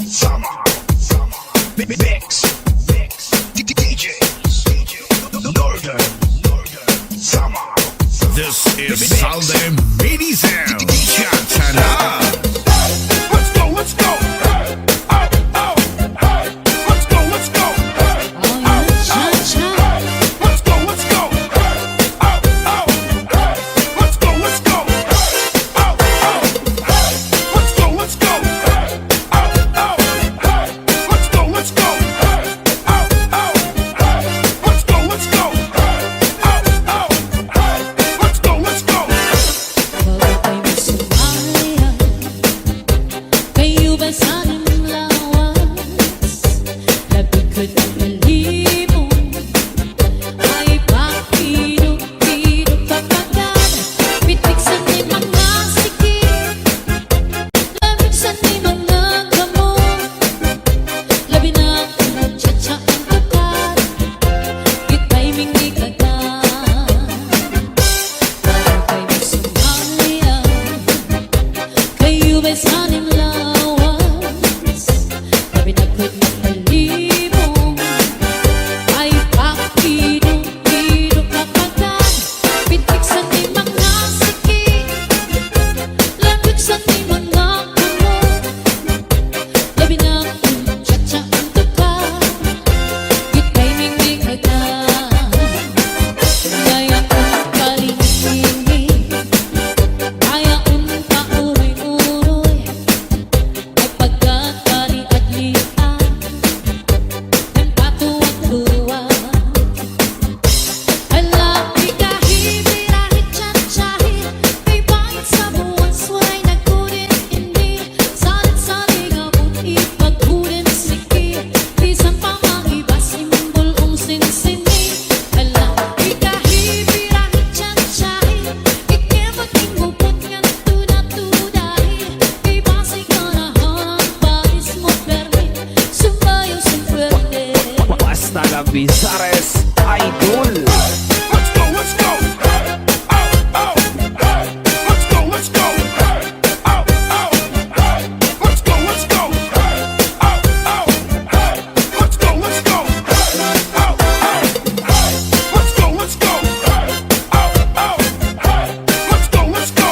Summer, mix, DJs, Northern, Summer. This is Salde Minizem. Chatana. Let's go, let's go. Let's go, let's go. Let's go, let's go. Let's go, let's go. Let's go, let's go. Let's go, let's go. Let's go, let's go. Let's go. Kayo ba sa aking lawas? Labi ko na malimo ay pakirog-kirog kapagad. Pitik sa ni mga sikip, labig sa ni mga gamot. Labi na akong nagtsatsa ang tapat, kita'y mingi agad. Para kayo sumaya, kayo ba sa aking lawas? Labi na ko'y makalimo ay pakirog-kirog kapagad. Pitik sa ni mga sikip, labig sa ni mga gamot. Labi na akong nagtsatsa ang tapat, kita'y mingi agad. Kaya kong kalingin, kaya kong pauroy-uroy, ay pagkakali at lian, ng patuwag-tuwa. Alaki kahit birahe tiyat-tiyahe, may bait sa buwan sway nagkunin hindi. Salit-salig abot ipagkunin sikip, bisan pa mangiba simbol sinsini. Alaki kahit birahe tiyat-tiyahe, ikemot ingupot nga tuna-tunahe, kay base ka na hanang balis mo permit, sumayo sa puwerte. Basta la Bizares Idol. Let's go, let's go. Let's go, let's go. Let's go, let's go. Let's go, let's go. Let's go, let's go. Let's go, let's go.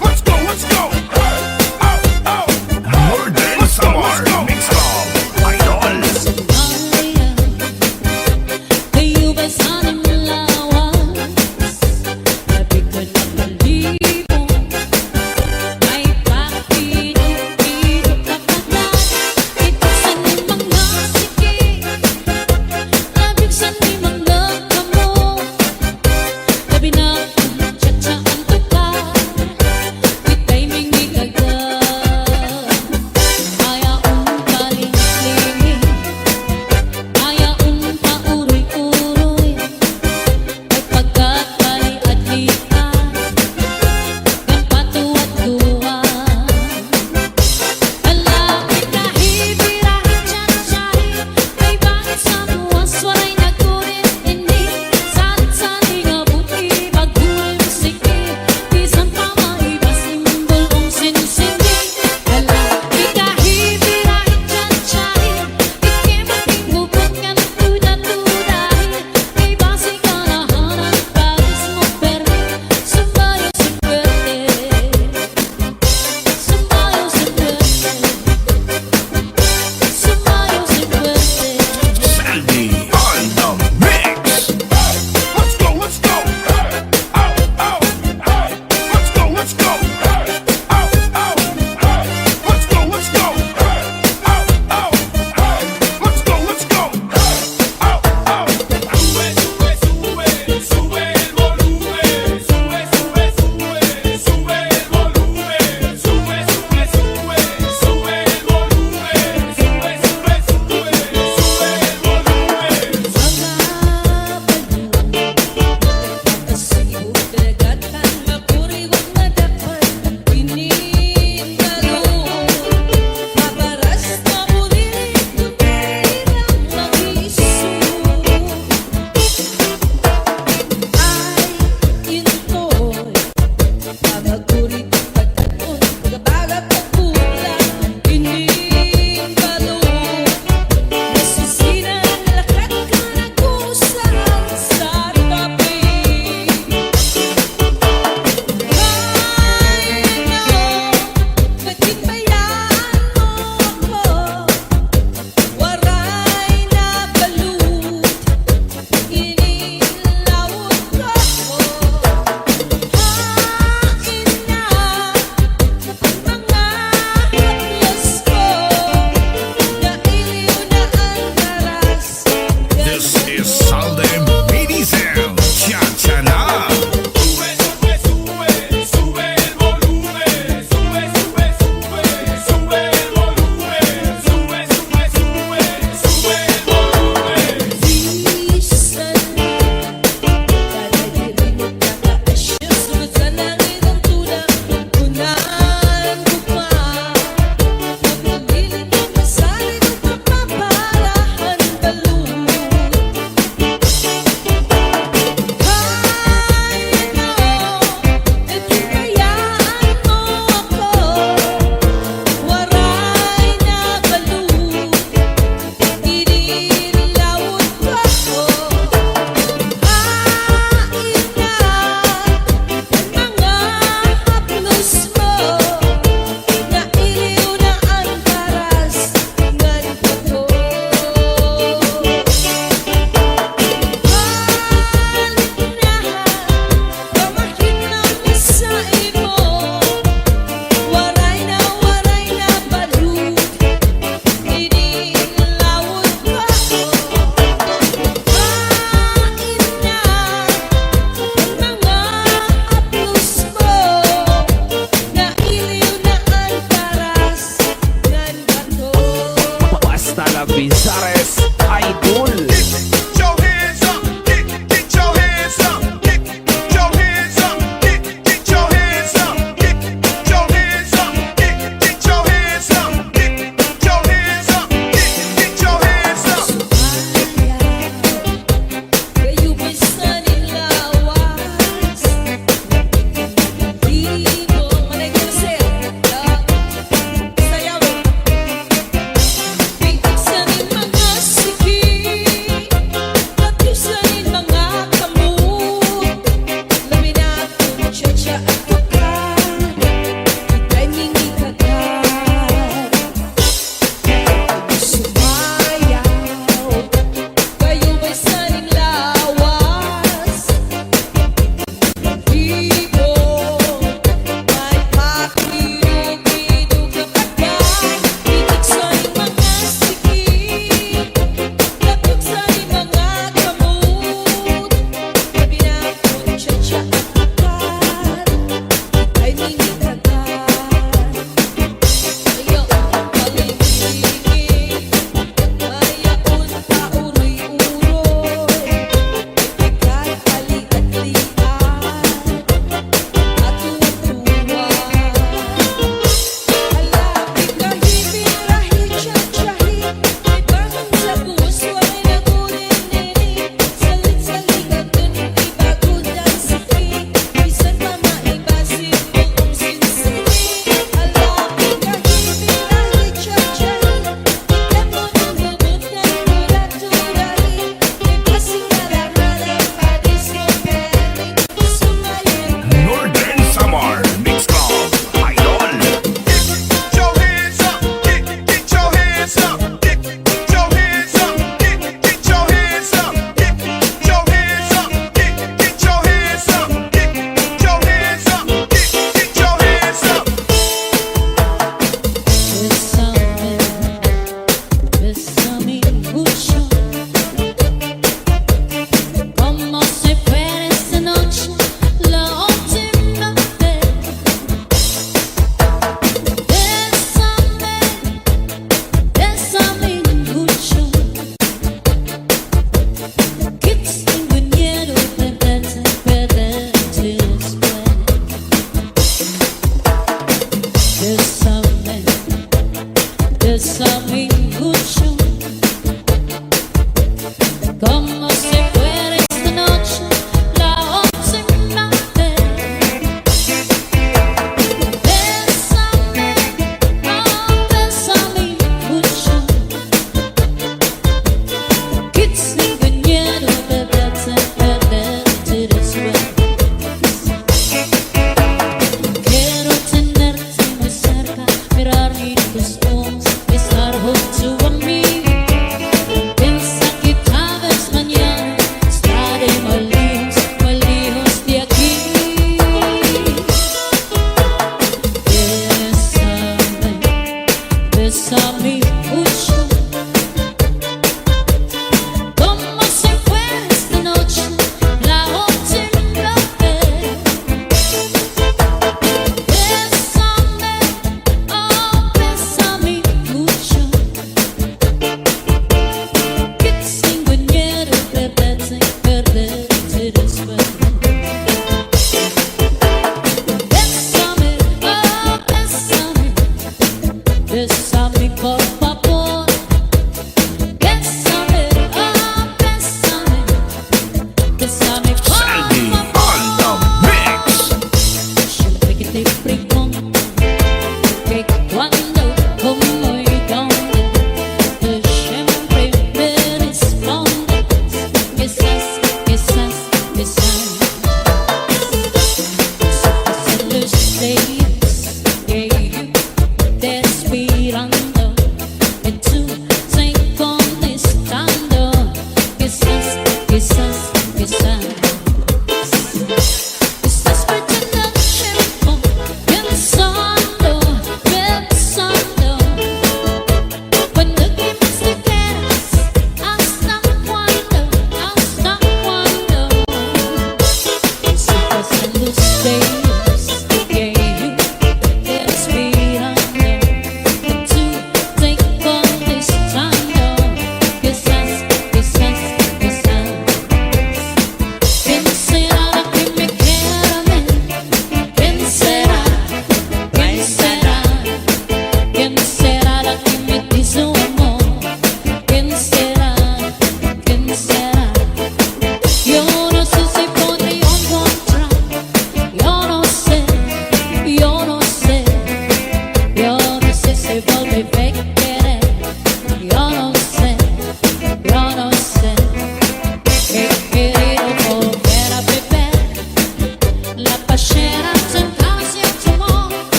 Let's go, let's go. Northern Summer Mix Club Idol.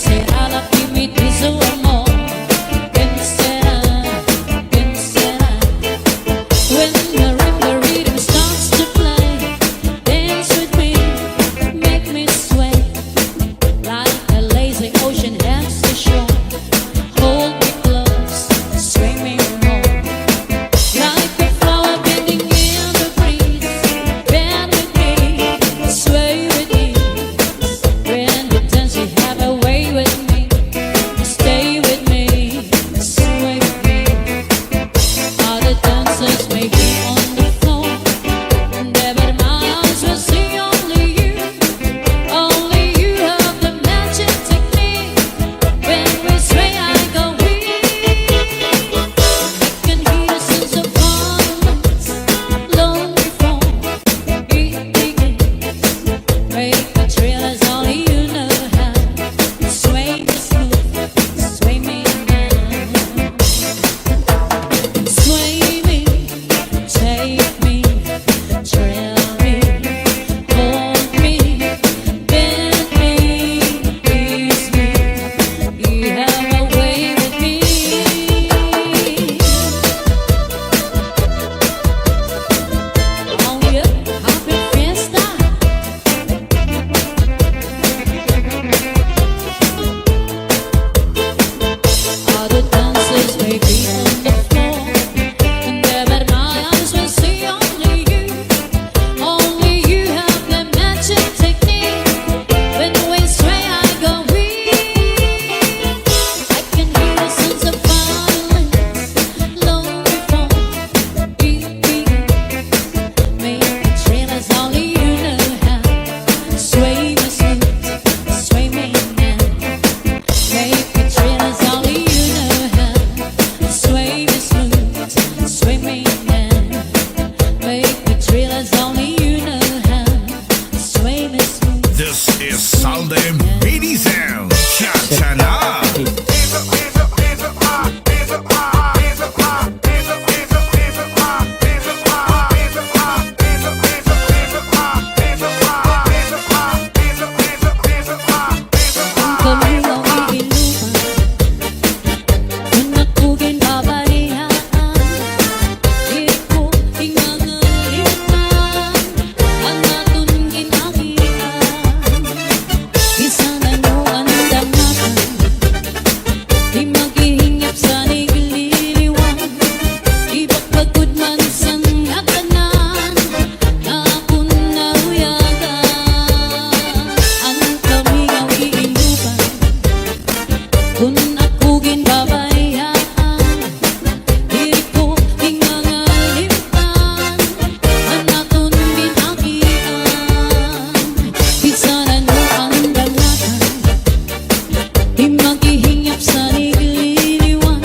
será la timidez o amor? ¿Quién será? ¿Quién será? When the rhythm starts to play, dance with me, make me sway like a lazy ocean heads to shore. Hold me close, sway me more like a flower bending in the breeze. Bend with me, sway with me. When you dance, you have a way with me. Stay with me, sway with me. Other dancers may be on the floor, but my eyes will see only you. Only you have the magic technique. When we sway, I go weak. I can hear the sense of violence long before it begins. Make a trail as only you know how. Sway me smooth, sway me now. Sway me, take me, trail me, hold me, bend me, ease me. You have a way with me. Oh yeah, happy fiesta. Other dancers may be on the floor, but my eyes will see only you. Only you have the magic technique. When we sway, I go weak. I can hear the sense of violence long before it begins. Make a trail as only you know how. Sway me smooth, sway me now. Make a trail as only you know how. Sway me smooth, sway me now. Make a trail as only you know how. Sway me smooth. This is Salde Mini Sound. Cha-cha-na. Kamulang iinuman, kung ako ginbabarihaan, di ko ingangalitan, ang atong ginagian. Isa na nyo ang damatan, di maghihingap sa nigililiwan, di pagpagod man sa ngatanan, na akong nauyagan. Ang kamingaw iinuman, kung ako ginbabayaan, di ko ingangalitan, ang atong ginagian. Bisa na nyo ang damatan, di maghihingap sa nigililiwan,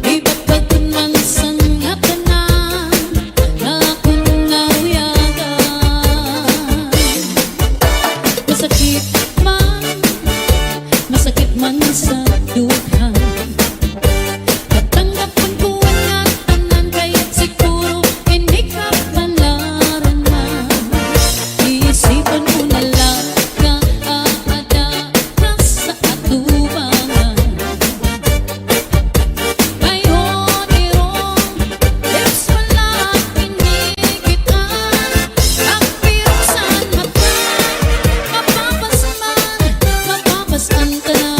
di pagpagod man sa ngatanan, na akong nauyagan. Masakit man sa dughan, katanggapon ko ang tanan, kaya't siguro hindi ka panaraman. Iisipan ko na lang na aadara sa atubangan. Ngayon irong lips mo lang pinigitan, ang pirusan mata, mapapasaman, mapapasan ka na.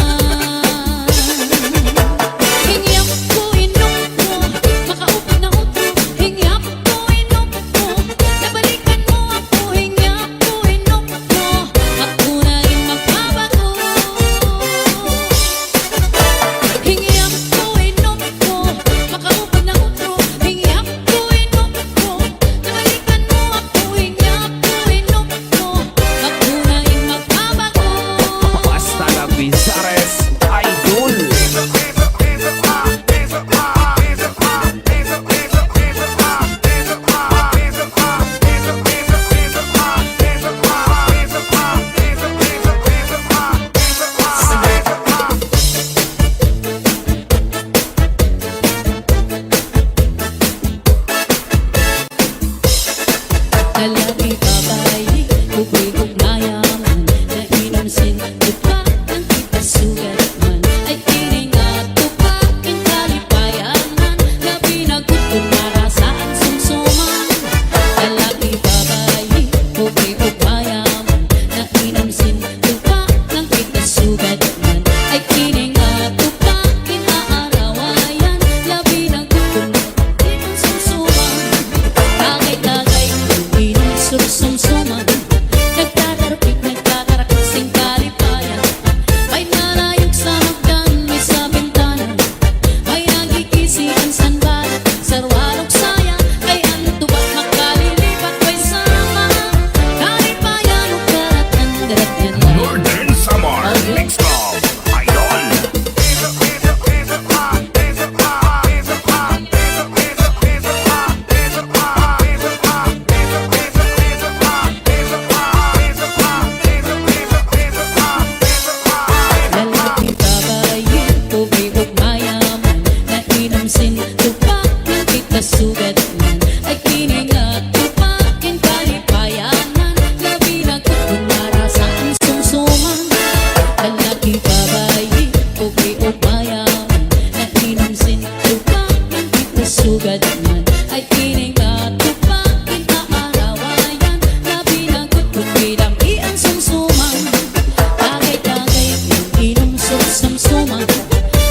sumsuman.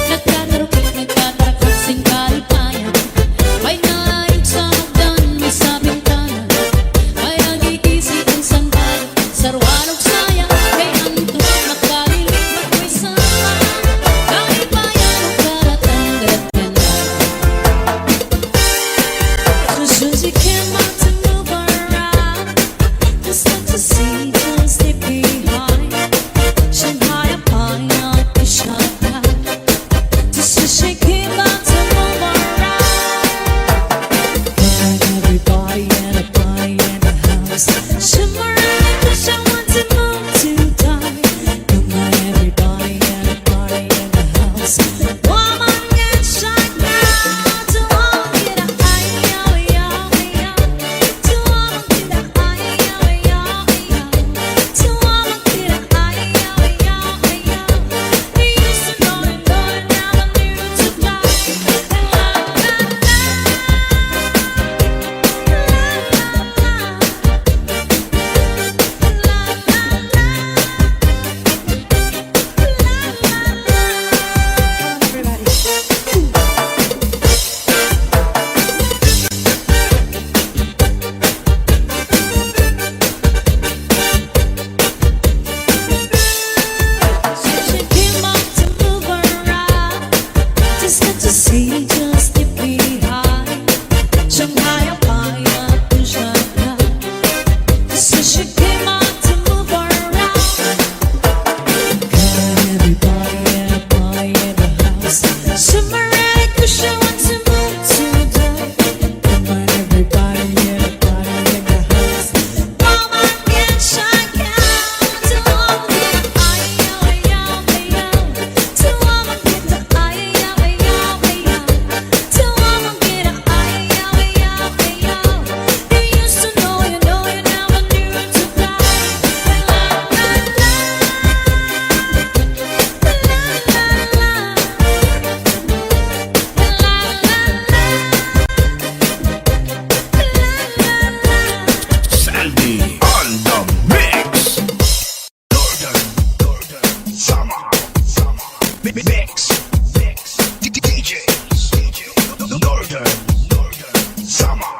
Nagtatarukit, nagtatarakot sing kalipayan. May naraig sa hagdan, may sabing tanan. May nag-iisip ang sandal, sarwalog sayang. Kay antok makalilig, magway sama. Kalipayan o karatan, galatyan na. Just as you came out to move around, just not to see, just stay behind. Shanghai upon your shot. Just as she came out to move around. And everybody and a body in the house. Shimmering and wish I want to move to die. Come on, everybody and a body in the house. Woman get shot now. To all get a eye, yo, yo, yo. To all get a eye, yo, yo, yo. To all get a eye, yo, yo, yo. They used to know it, now I knew to die. La la la, she came out to move around. Just not to see, just to be high. Shanghai upon your shot. Just as she came out to move around. Got everybody and a body in the house. Shimmering, cause she wants to move to die. Come on, everybody and a body in the house. Woman get shot down. To all get a eye, yo, yo, yo. To all get the eye, yo, yo, yo. To all get a eye, yo, yo, yo. They used to know you, never knew to die. La la la, la Sandy on the mix. Northern Summer Mix. DJs Northern Summer.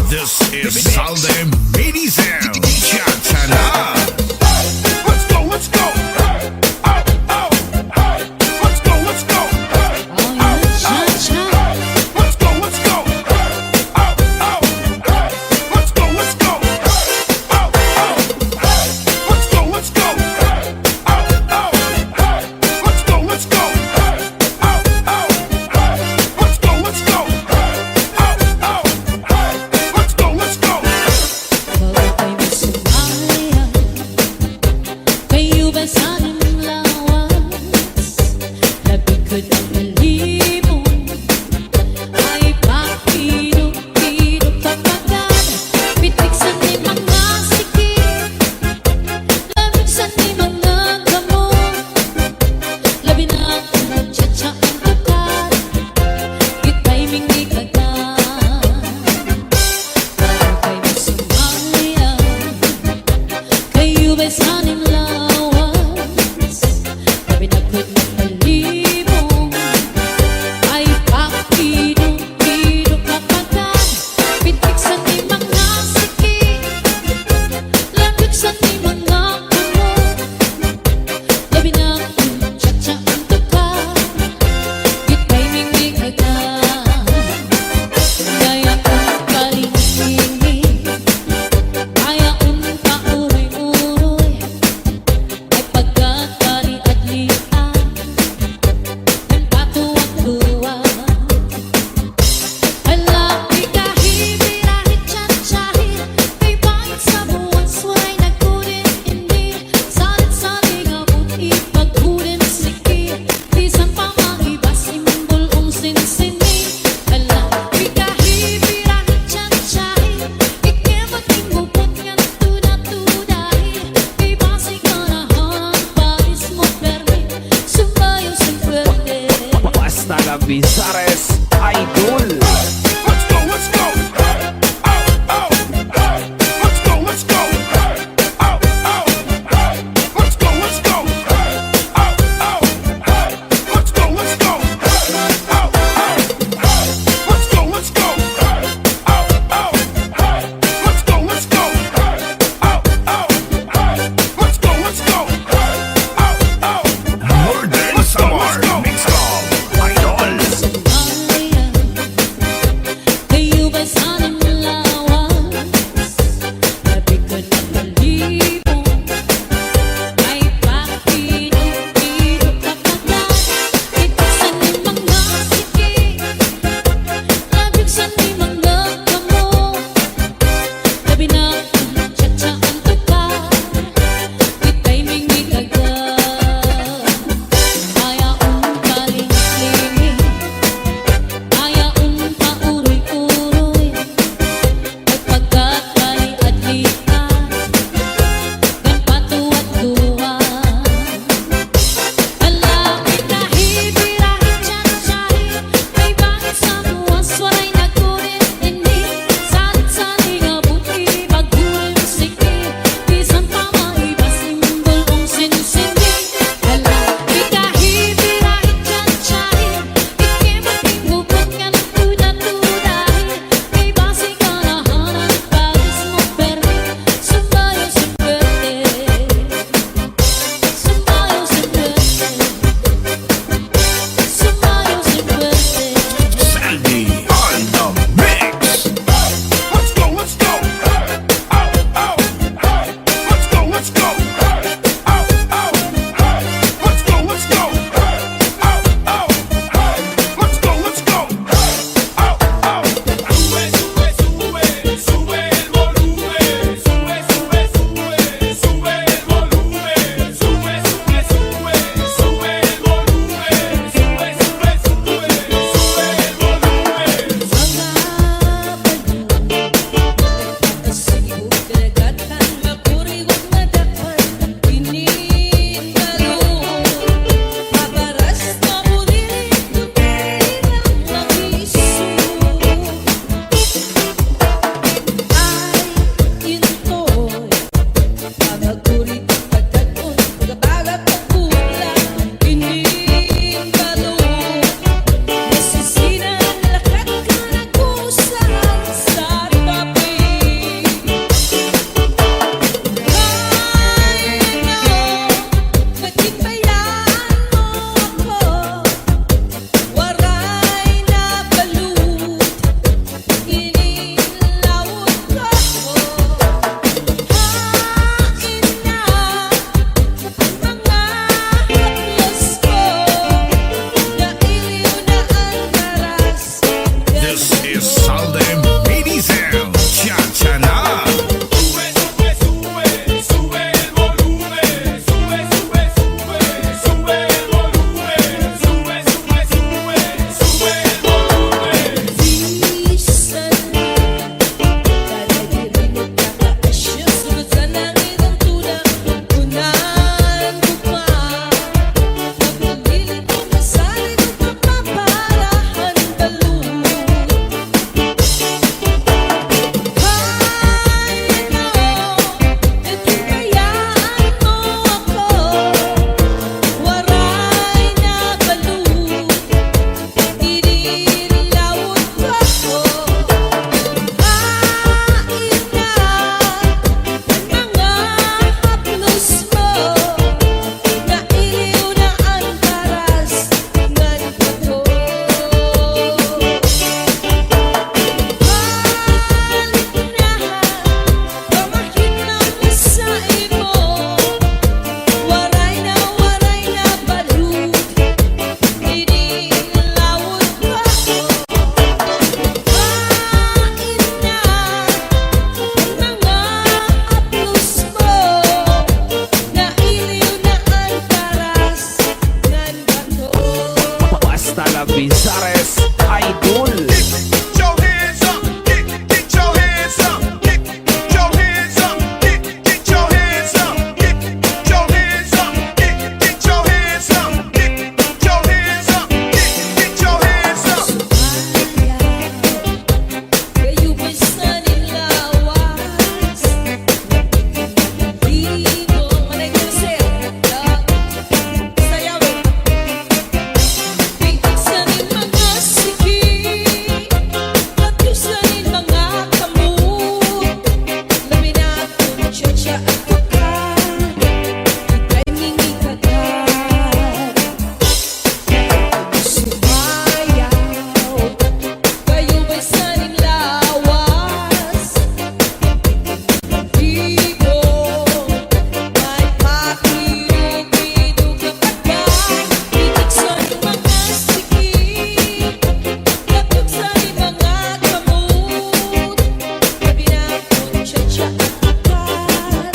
This is Salde Mini Sound. Chatana. Let's go, let's go. Hey, oh, oh, hey. Let's go, let's go. Hey, Oh, yeah, cha-cha. let's go, let's go. Hey, oh, oh, hey. Let's go, let's go. Hey, oh, oh, hey. Let's go, let's go. Hey, oh, oh, hey. Let's go, let's go. Hey, oh, oh, hey. Let's go, let's go. Hey, oh, oh, hey. Let's go, let's go. Bago kayo sumaya, kayo ba sa aming lawas? Labig ko ng malibong, ay pakidok-idok kapagad. Pitik sa ni mga sikip, labig sa ni mga gamot. Labi na ako, tsa-tsa ang takat, kita'y mingi kagad. Bago kayo sumaya, kayo ba'y saning lawas? Labi na ko't malibong, ay pakidok-idok kapagad. Pitik sa ni mga sikip, labig sa ni mga gamot. Labi na ako, tsa-tsa ang takat, kita'y mingi kagad. Kaya kung kalingin, kaya kung pauroy-uroy, ay pagkakari at lian, ang patuwag-tuwa. Alapi kahit birahe tsatsahit, kay bakit sa buwan suway nagkulit-init. Salit-saling abot ipagkulit sikit, isang pamangibas imbulong sinsini. Alapi kahit birahe tsatsahit, ikemating bubot nga tuda-tudahin. Kay basi ka na hanang paris mo permit, sumayo sin puwede. Basta la Bizares Idol. Let's go, let's go. Hey, oh, oh, hey. Let's go, let's go. Hey, oh, oh, hey. Let's go, let's go. Hey, oh, oh, Tagabizares Idol. Get your hands up, get your hands up, get your hands up, get your hands up, get your hands up, get your hands up, get your hands up, get your hands up. Kayo bisan lawas Ibo Manay kusir Sayawin Bigsanin mga sige Pagkusanin mga kamot Laminatong tiyatya at tukan Ika'y mingitagan Sumayaw Kayo ba'y saning lawas? Ibo May pakirubido kapagay Itig sa mga sige Kapag sa mga kamot Labinatong tiyatya at tukan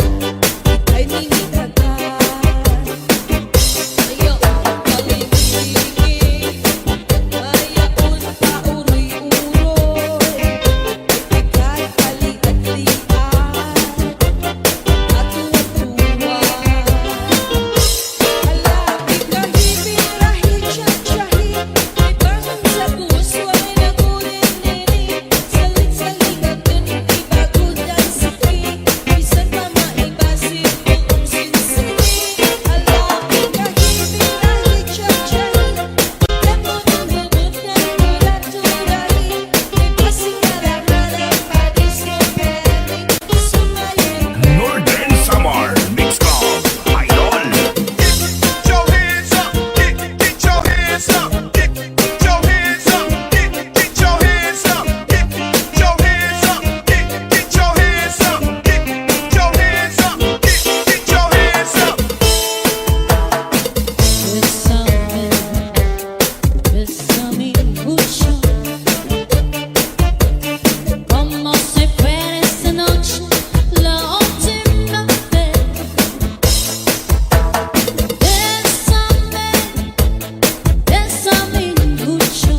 Ika'y mingitagan Ayaw paligigig Ayaon pauroy-uroy Ika'y hali-at-lian At tuwa-tuwa Halapit na hibirahi, tiyat-tiyahi May bangon sa puso ay nagurin-nini Salit-saligan ganun ibagudan sakit Bisan pa maibasin mo ang sinsini Halapit na hibirahi, tiyat-tiyahi Lemon ang bubot na tulat-tulahi May basing alam-alam padis mo peri Sumayin Northern Samar Mix Club Idol. Get your hands up, get your hands up, get your hands up, get your hands up, get your hands up, get your hands up, get your hands up, get your hands up. Bésame mucho, como si fuera esta noche la última vez. Bésame mucho,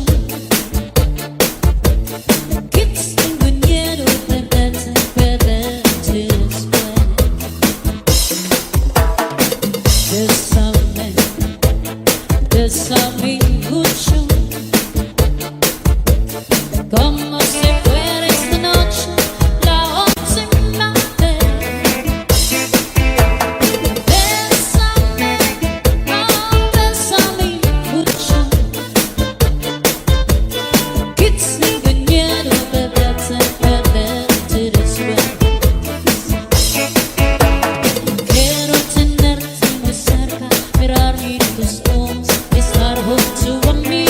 que tengo miedo de perderte después. Bésame mucho, como si fuera esta noche la última vez. Bésame, oh, bésame mucho, que tengo miedo de perderte después. Quiero tenerte muy cerca, mirar tus ojos, estar junto a mí.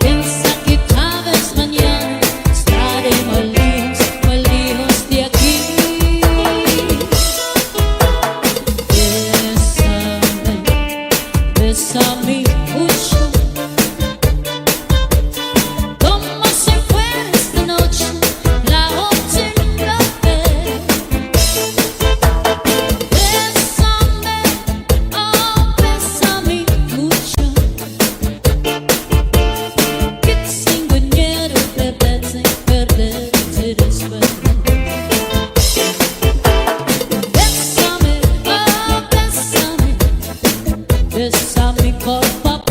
Piensa que tal vez mañana estaré muy lejos de aquí. Bésame mucho, como si fuera esta noche la última vez. Bésame, oh, bésame mucho, que tengo miedo de perderte después. Bésame, oh, bésame, bésame por favor.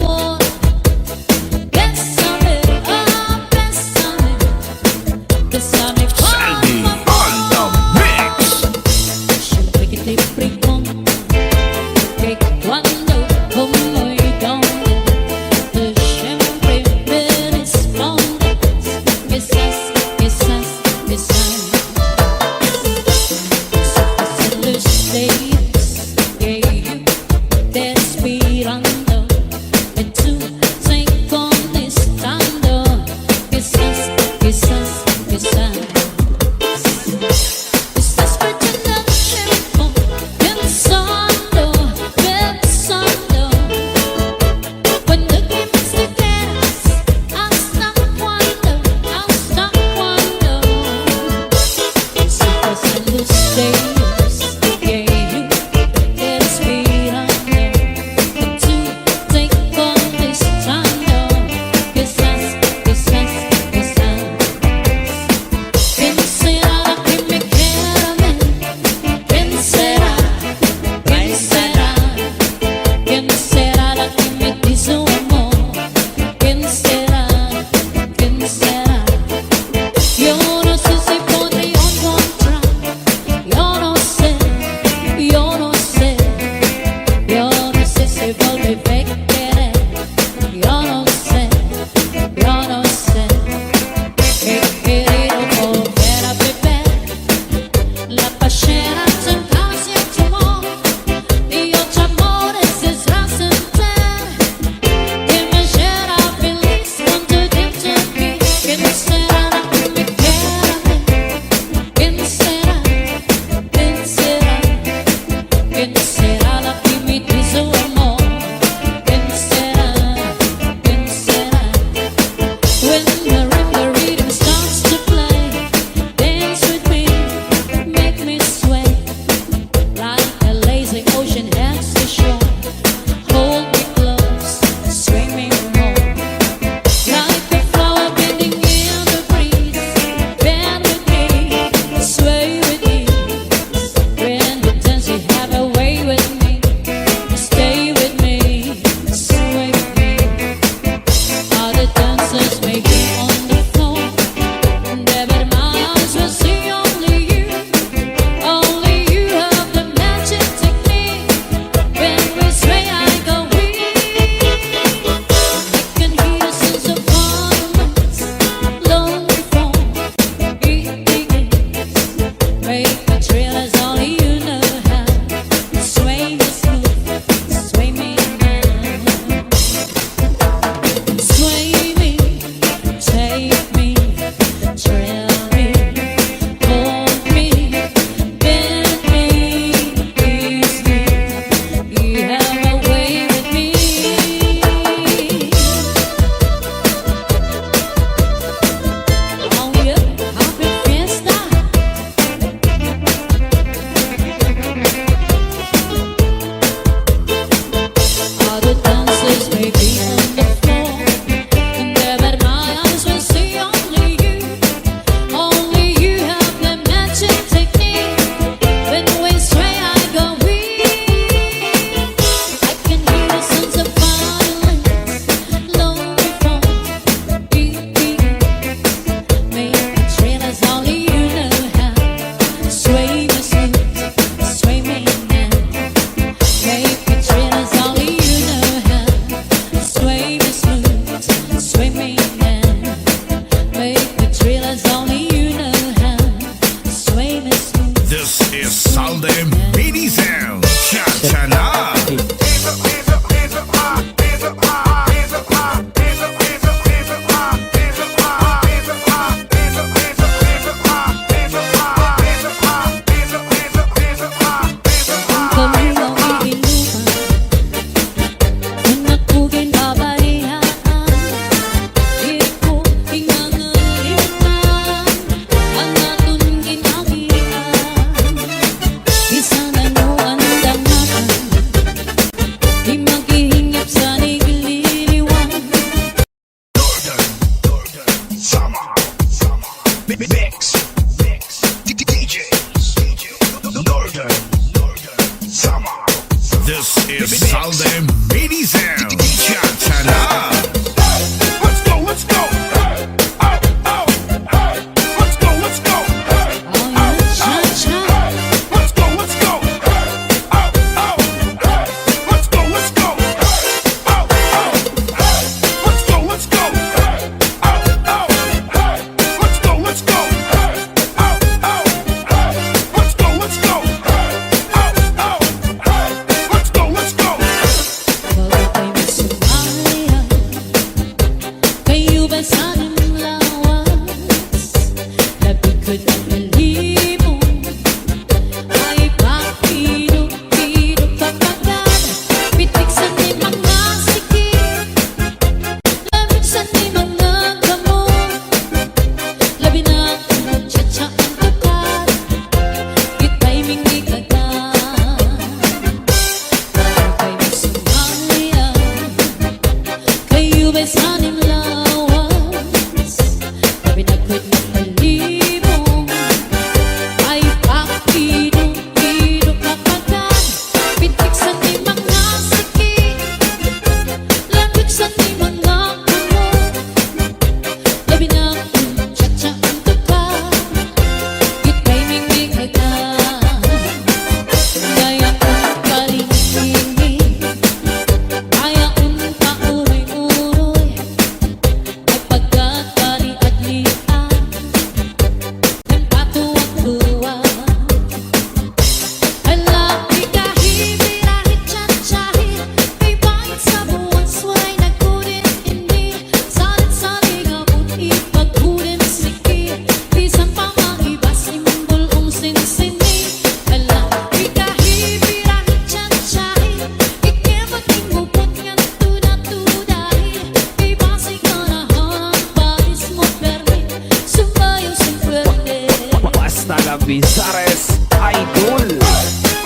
Bizares Idol.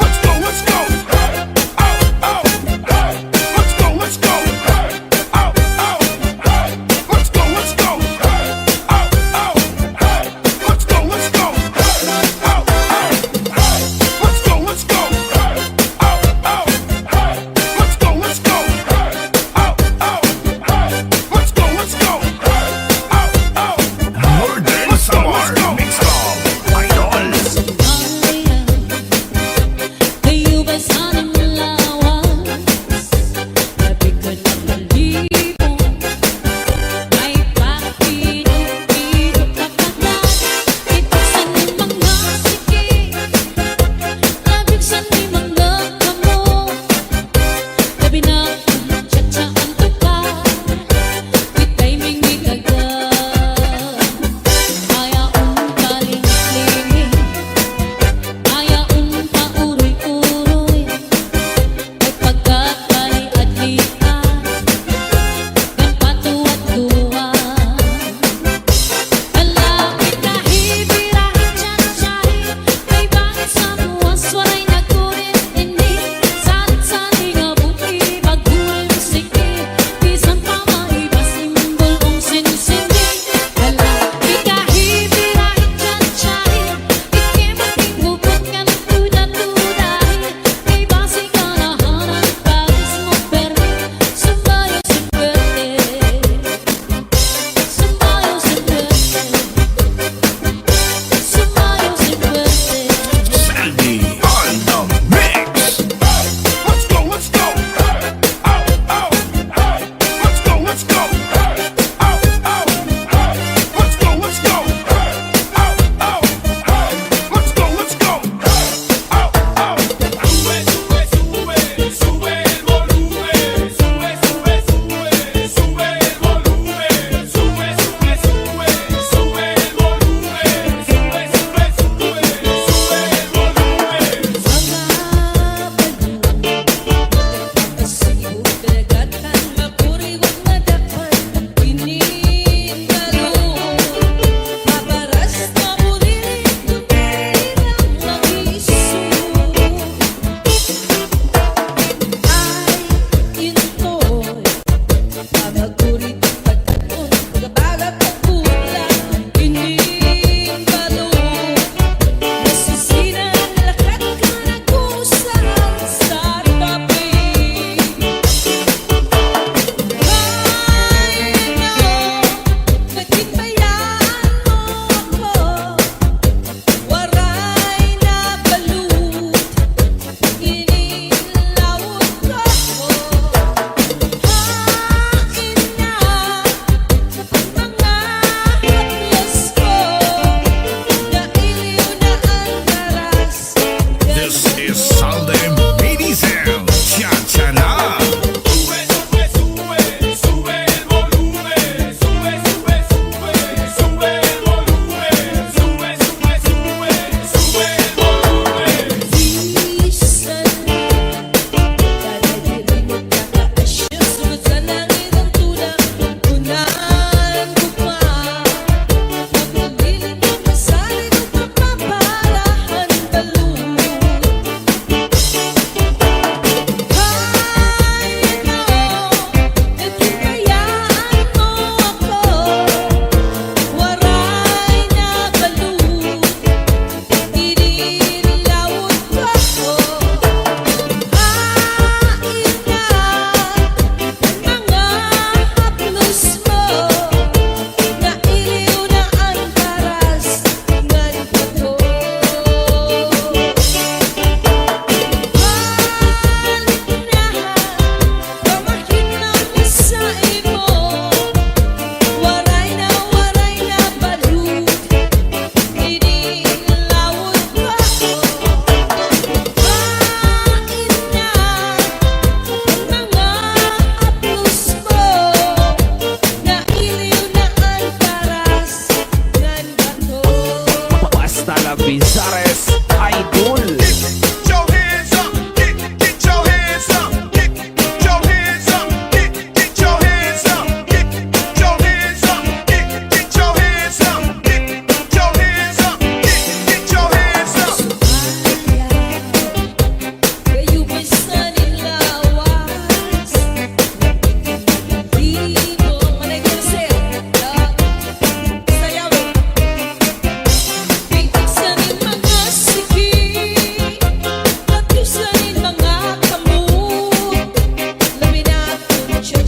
Let's go, let's go. Hey, oh, oh, hey. Let's go, let's go. Hey, oh, oh, hey. Let's go, let's go. Hey, oh, oh, hey. Let's go, let's go. Hey, oh, oh, hey. Let's go, let's go. Hey, oh, oh, hey. Let's go, let's go. Hey, oh, oh, hey. Let's go, let's go. Hey, oh, oh, More than summer mix of idols.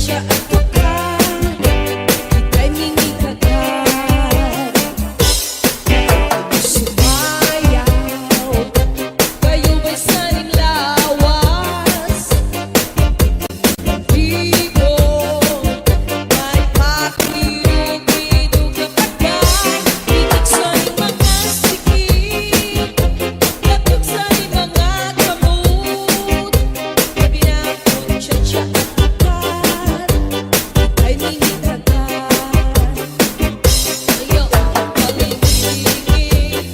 cha-cha at tukan, ika'y mimikagat. Sumayaw, kayo ba'y saling lawas? Di ko may pakirugidug ang agad. Itig sa'y mga sikip, lapag sa'y mga kamot. Binakot cha-cha at tukan, ika'y mimikagat. Ayaw ang paligid,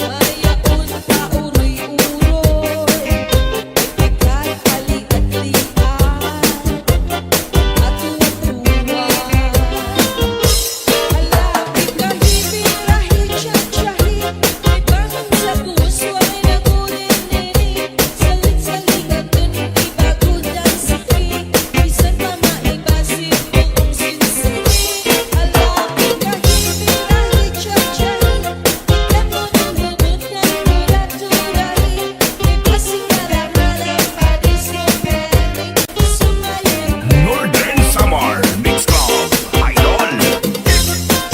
ayaon pa uroy-uroy, ika'y halikat-likat at tuwa-tuwa. Halapit kahit birahe, cha-chahi, may bangon sa puso ay nagunin-nini. Salit-saligan dun, ibagod ang sakit, minsan pa maibasin buong sinsini. Halapit kahit birahe, cha-chahi, lemon ang hugot ng turat-turahin, may pasing karangalan, pa-discovery, sumayin. Northern Samar Mix Club Idol. Get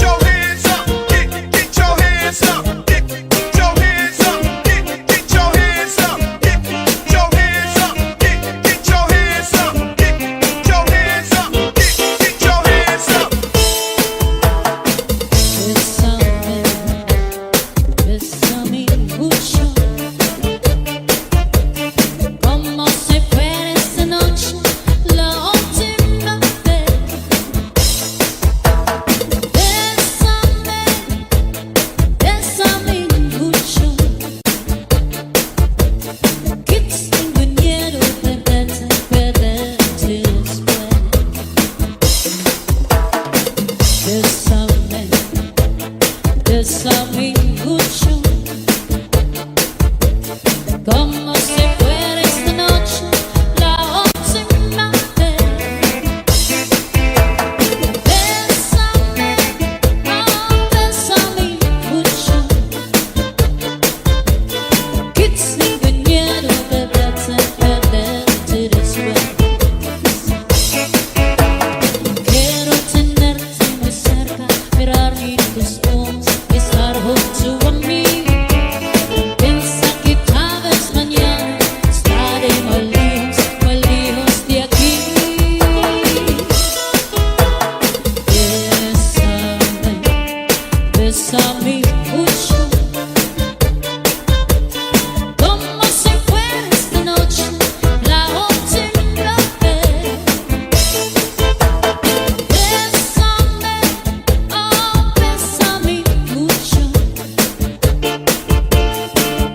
your hands up, get your hands up, get your hands up, get your hands up, get your hands up, get your hands up, get your hands up, get your hands up. Bésame mucho, como si fuera esta noche la última vez. Bésame mucho, que tengo miedo perderte después. Bésame mucho, como si fuera esta noche la última vez. Bésame, oh, bésame mucho, que tengo miedo perderte después. Quiero tenerte muy cerca, mirar en tus ojos, estar junto a mí. Piensa que tal vez mañana estaré muy lejos de aquí. Bésame mucho, como si fuera esta noche la última vez. Bésame, oh, bésame mucho,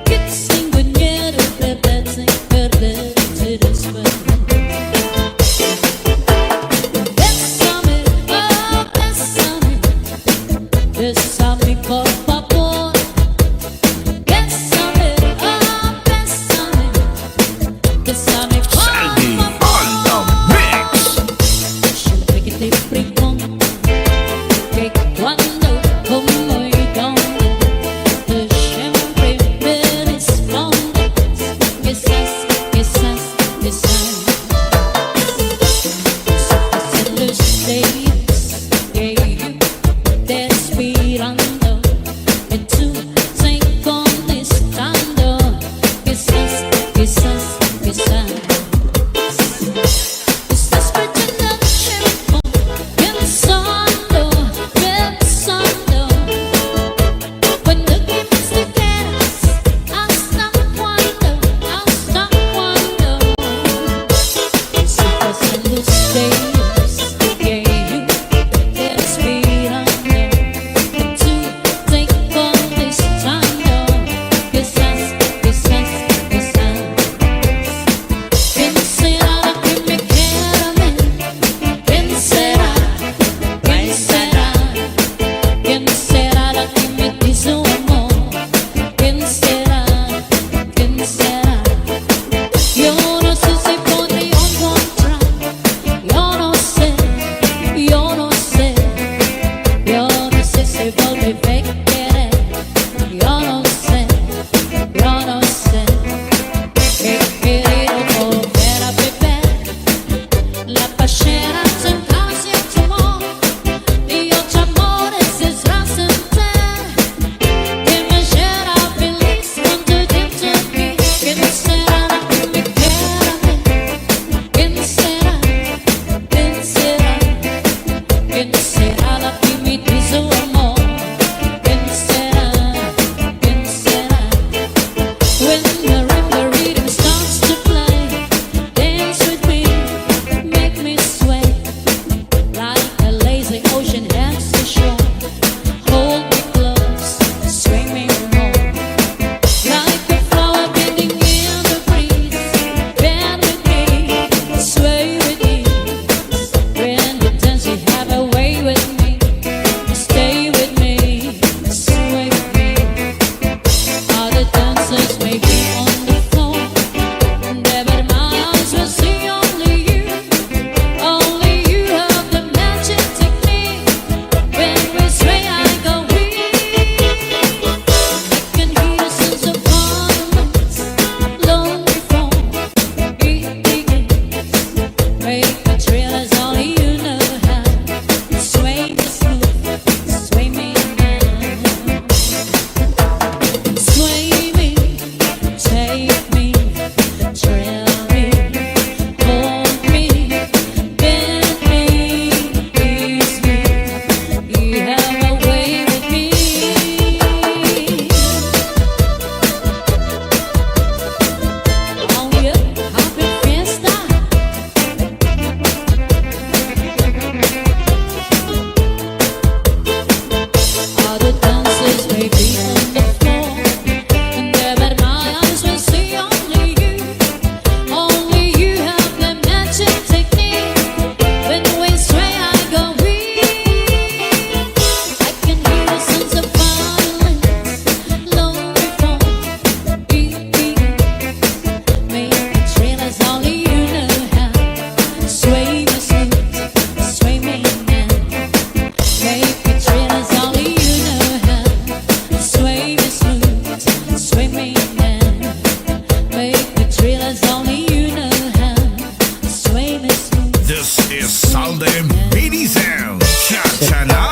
que tengo miedo perderte después. Bésame, oh, bésame por favor. Bésame, oh, bésame por Saldi favor. on the mix. Siempre que te pregunto que cuándo, cómo y dónde, tú siempre me respondes quizás. Pasan los días que yo te esperando y tú te contestando quizás. Estás perdiendo el tiempo, bien siya na.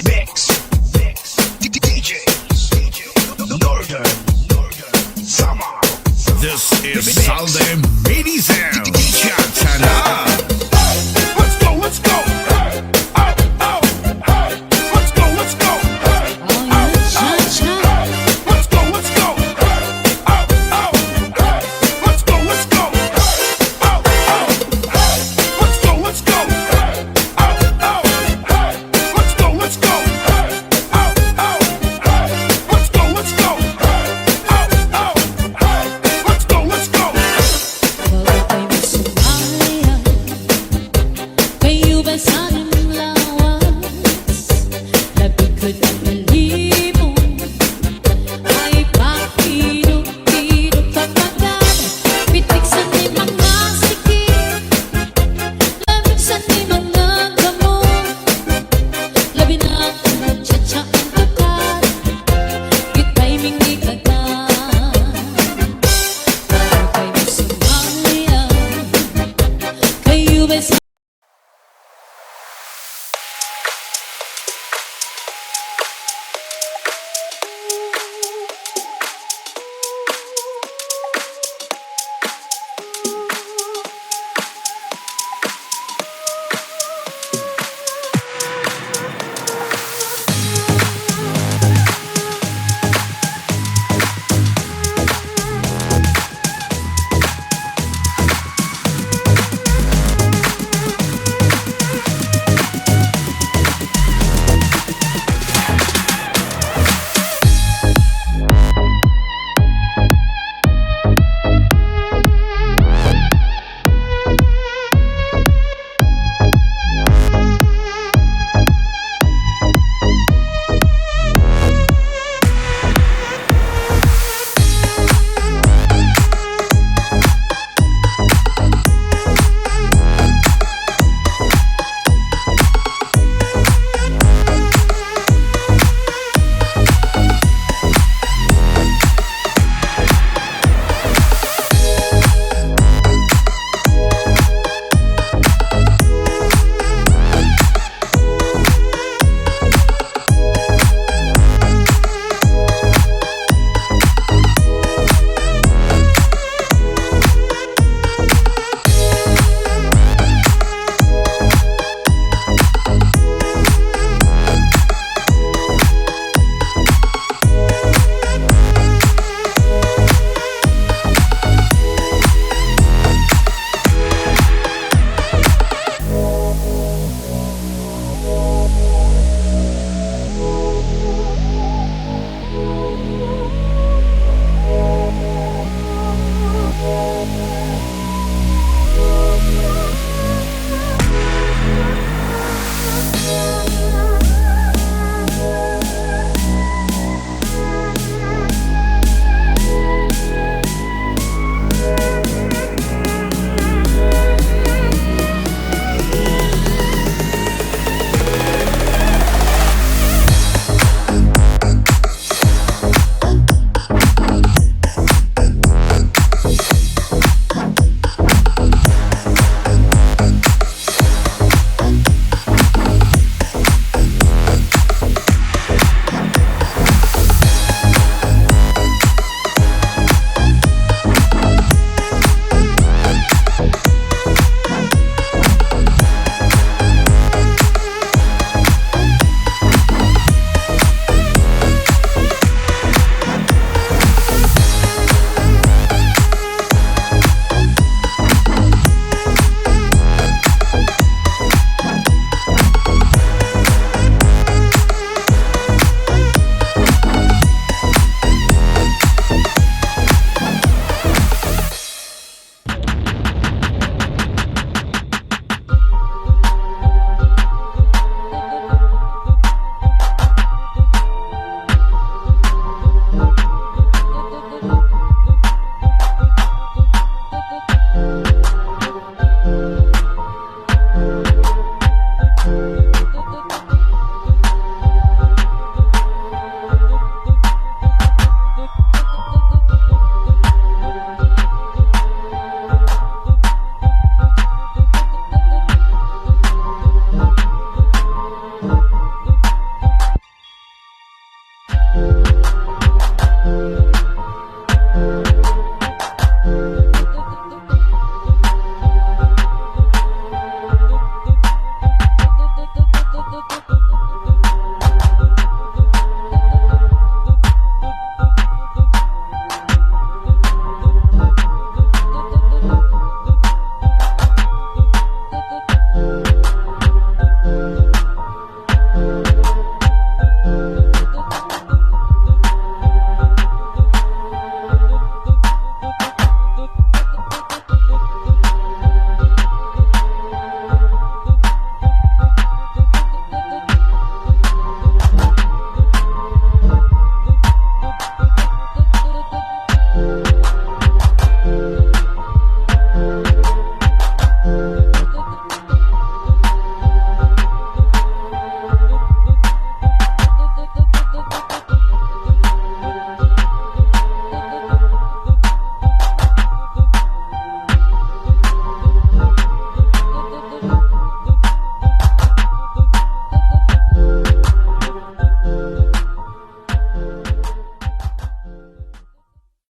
Mix.